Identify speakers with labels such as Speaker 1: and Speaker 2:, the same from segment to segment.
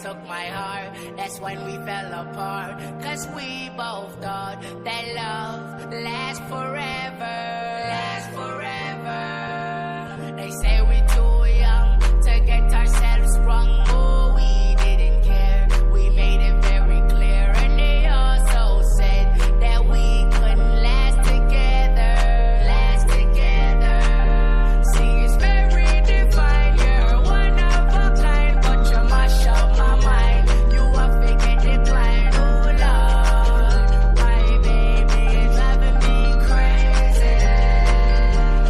Speaker 1: took my heart, that's when we fell apart. Cause we both thought that love lasts forever. Lasts forever. They say we too young to get ourselves wrong. Oh, we didn't care, we made it very clear. And they also said that we couldn't last together. Last together. See, it's very divine, you're one of a kind, but you mash up my mind. You are fake decline, oh Lord. My baby is driving me crazy.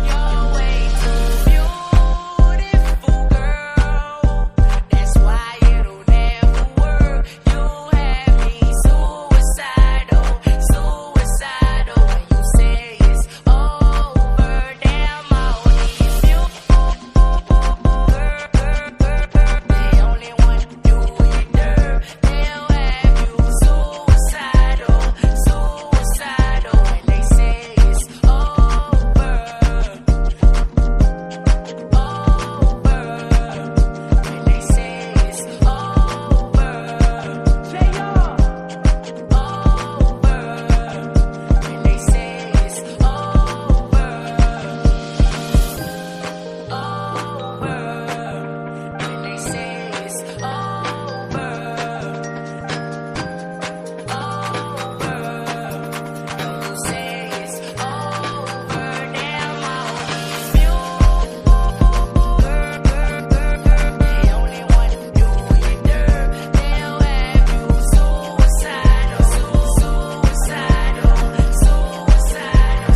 Speaker 1: You're way too beautiful, girl. That's why it'll never work. You have me suicidal, suicidal. When you say it's over, damn, I'll leave you. They only want to do you dirt. They'll have you suicidal, suicidal. When they say it's over, when they say it's over, say over. When they say it's over, when they say it's over, when you say it's over, damn, I'll leave you. They only want to do you dirt. They'll have you suicidal, suicidal, suicidal,